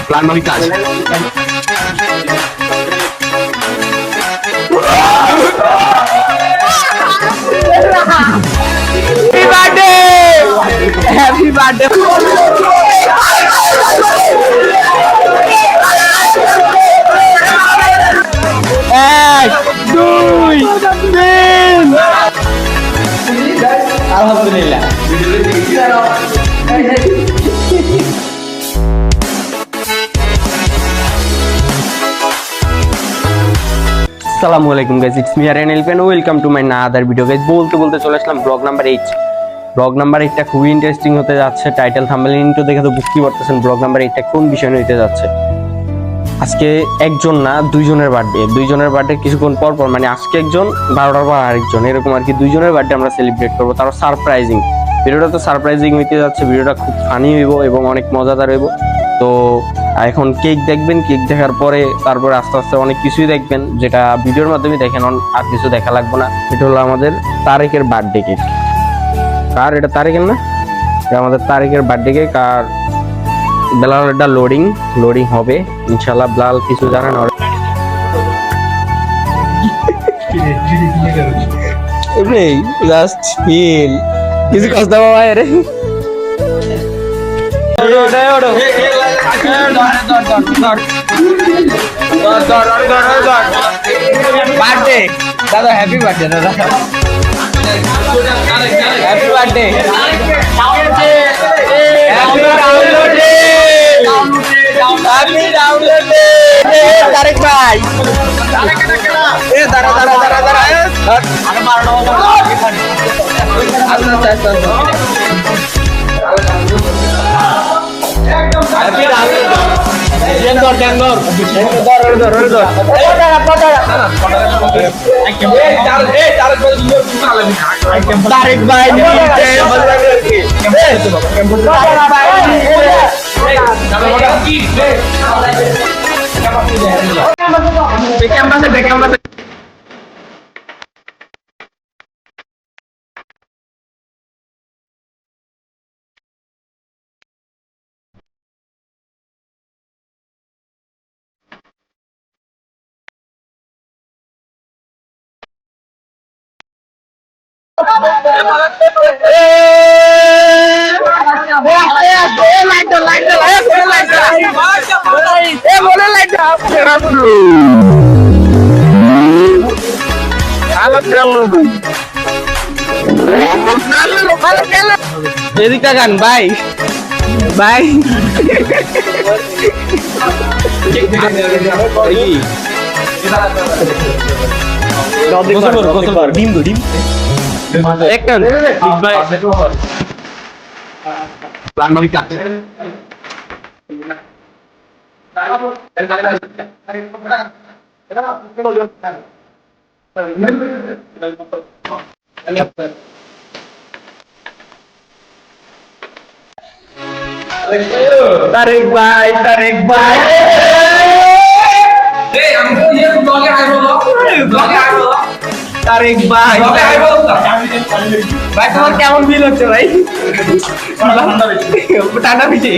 Plan মাফিক কাজ। Happy birthday. এক দুই তিন। আলহামদুলিল্লাহ। আসসালামু আলাইকুম guys, it's me RNL pen, welcome to my other video guys. বলতে চলে আসলাম ব্লগ নাম্বার 8। ব্লগ নাম্বার 8টা খুবই ইন্টারেস্টিং হতে যাচ্ছে। টাইটেল থাম্বনেল ইন্ট্রো দেখে তো বুঝতেই পারতেছেন ব্লগ নাম্বার 8টা কোন বিষয় নিয়ে হতে যাচ্ছে। আজকে একজন না দুইজনের বার্থডে কিছুক্ষণ পর পর, মানে আজকে একজন 12টার পর আরেকজন, এরকম আর কি দুইজনের বার্থডে আমরা সেলিব্রেট করবো। তারও সারপ্রাইজিং ভিডিওটা তো সারপ্রাইজিং হইতে যাচ্ছে। ভিডিওটা খুব ফানি হইব এবং অনেক মজাদার হইব। তো এখন কেক দেখবেন, কেক দেখার পরে তারপরে আস্তে আস্তে অনেক কিছুই দেখবেন যেটা ভিডিওর মাধ্যমে দেখেন, আর কিছু দেখা লাগবে না। এটা হলো আমাদের তারেকের বার্থডে কেক। কার এটা? তারেকের না, এটা আমাদের তারেকের বার্থডে কেক। আর বেলালটা লোডিং হবে ইনশাল্লাহ। বেলাল কিছু জানে না, জাস্ট ফিল কিছু কষ্ট বাবা রে। বার্থডে দাদা, হ্যাপি বার্থডে দাদা, হ্যাপি বার্থডে। তারেক ভাই, দাঁড়া তারেক ভাই এদিকটা গান ভাই ভাই। ডিম একটা প্ল্যান মাফিক কাজ। তারেক ভাই তারেক ভাই তারেক ভাই ভাই, তোমার কেমন ফিল হচ্ছে ভাই? ঠান্ডা বেশি।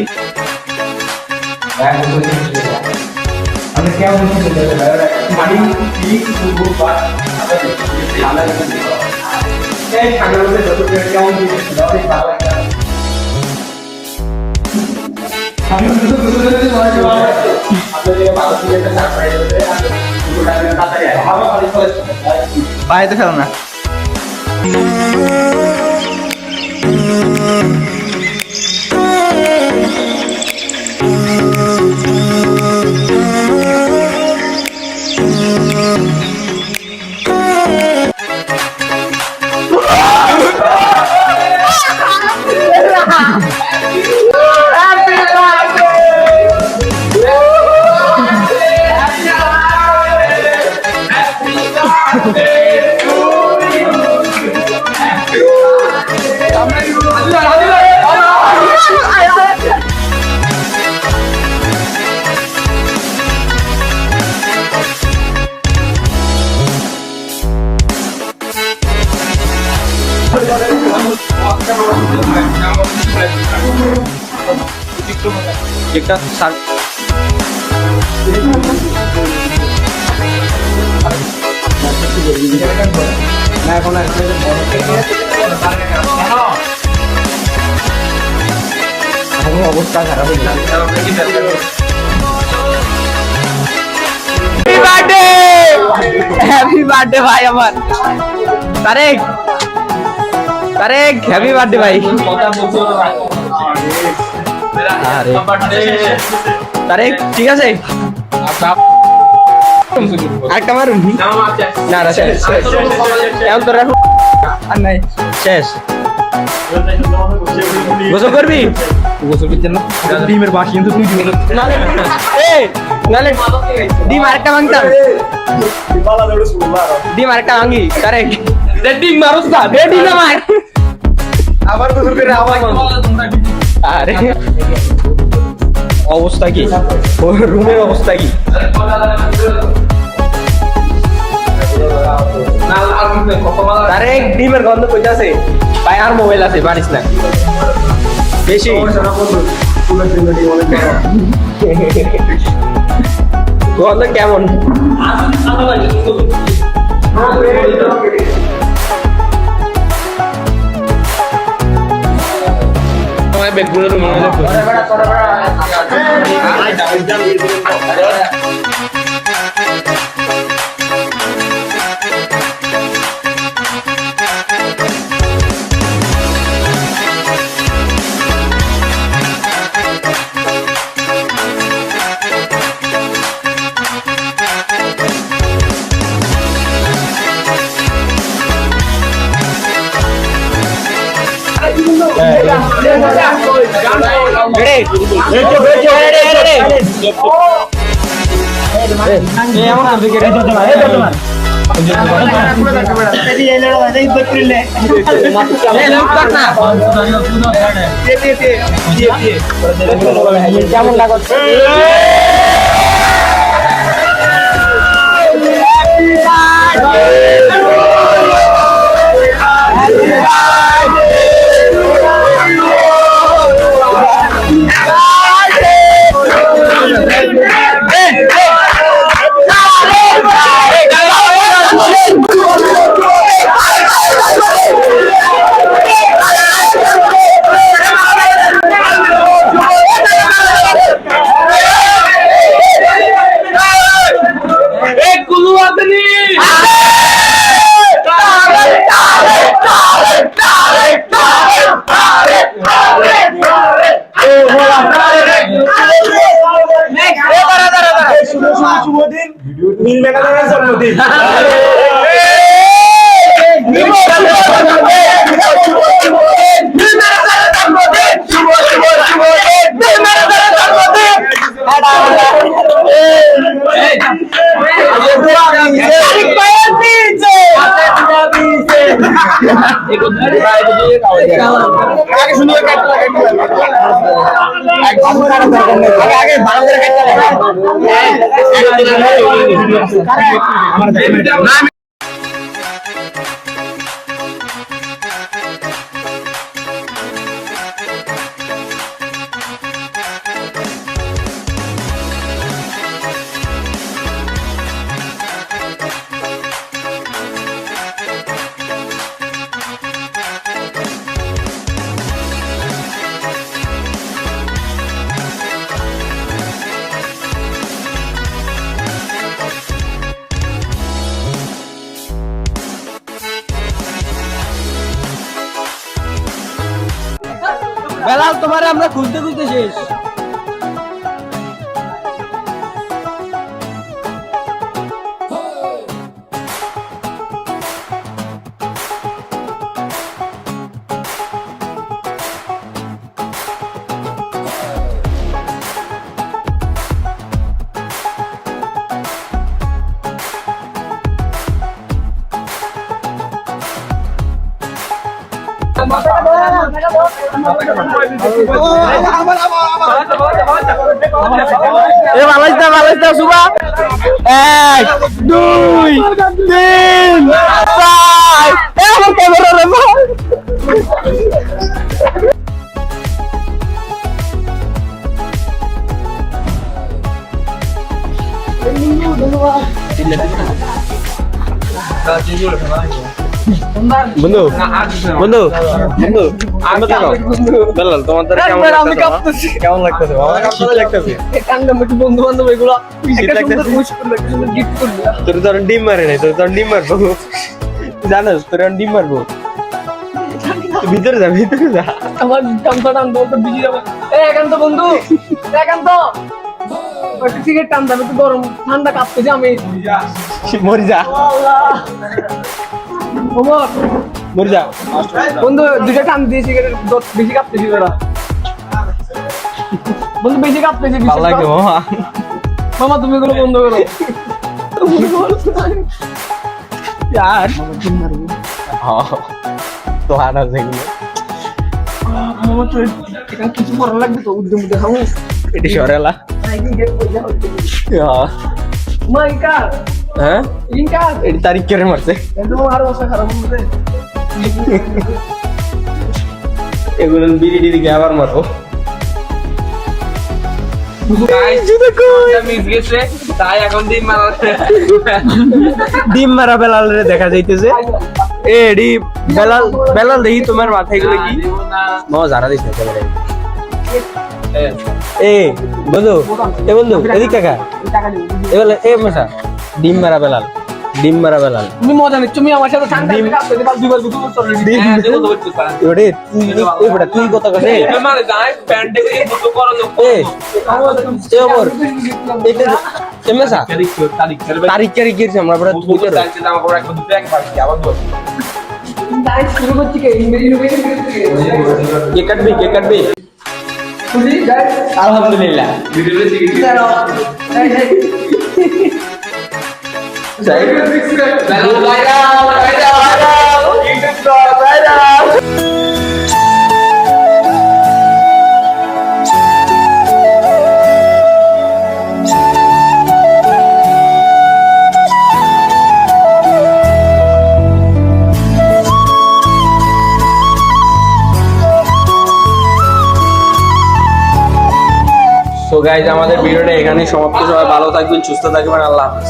বাইরে ফেলো না। একটা অবস্থা খারাপ হ্যাপি বার্থডে ভাই আমার তারেক তারেক হ্যাপি বার্থডে ভাই তারেক ঠিক আছে আরেকটা মারুন না না শেষ এখন তোর আর নাই শেষ গোসল করবি গোসল করছেন না ডিমের বাস কিন্তু তুই নালে ডিম আরেকটা ভাঙতাম ডিম আরেকটা ভাঙি তারে ডিম মারুস না ডিম না মার আবার গোসল করে আবার আরে অবস্থা কি রুমের অবস্থা কি আরে ডিমের গন্ধ কইতে আছে ভাই আর মোবাইল আছে পারিস না বেশি গন্ধ কেমন বেগুনের কেমন লাগছে বেলাল তোমারে আমরা খুঁজতে খুঁজতে শেষ বালাইস্তা সুবা 1 2 3 4 আমার ক্যামেরা রে বন্ধু বন্ধু বন্ধু আমি দেখো বেলাল তোমার দ্বারা কেমন আমি লাগতেছে কাঁপতেছি। কেমন লাগতেছে আমার শীত লাগতেছে বন্ধু বান্ধব এগুলো শীত লাগতেছে? গিফট করবে তোর তো এখন ডিম মারে নাই তোর তো এখন ডিম মারবো জানোস তোর এখন ডিম মারবো তুই ভিতরে যা আমার টানতে টানতে তো বিজি যাবে একান্ত বন্ধু একান্ত একটা সিগারেট টানতে আমি তো গরম ঠান্ডা কাঁপতেছি আমি মরি যা ওমর মরি যা বন্ধু দুইটা টান দিয়ে সিগারেট বেশি কাঁপতেছি তোরা বন্ধু বেশি কাঁপতেছি ভালো লাগে মামা মামা তুমি এগুলো বন্ধ করো यार তো হানা যেগুলো মামা তো এখানে কিছু করা লাগবে তো উদ্যম দেখাবো এটি সরেলা মা ইনকার হ্যাঁ ইনকার এটি তারিখ কেড়ে মারছে একদম আর অবস্থা খারাপ হচ্ছে এগুলো বিড়ি টিড়ি আবার মারবো তাই এখন দিন মারা ডিম মারা বেলাল রে দেখা যাইতেছে এ ডি বেলাল বেলাল দেখি তোমার মাথায় গুলো কি মামা জারা দিছে একেবারে এ বন্ধু এদিক কাকা টাকা দিবি এবেলা এ মশা ডিম মারা বেলাল তুমি মজা নিচ্ছ তুমি আমার সাথে ঠান্ডা কাঁপতে দিবা দুবার দুটো চলে ওরে তুই বড় তুই কত কথা এ মানে যায় প্যান্টে করে দুটো করো এ ওপর এটা এমসা তারিখ তারিখ গিয়েছে আমরা বড় তুই করে শুরু করছি কে ইংরেজি কে কাটবি খুশি গাইস আলহামদুলিল্লাহ সো গাইজ আমাদের ভিডিওটা এখানেই সমাপ্ত। সবাই ভালো থাকবেন, সুস্থ থাকবেন, আল্লাহ হাফেজ।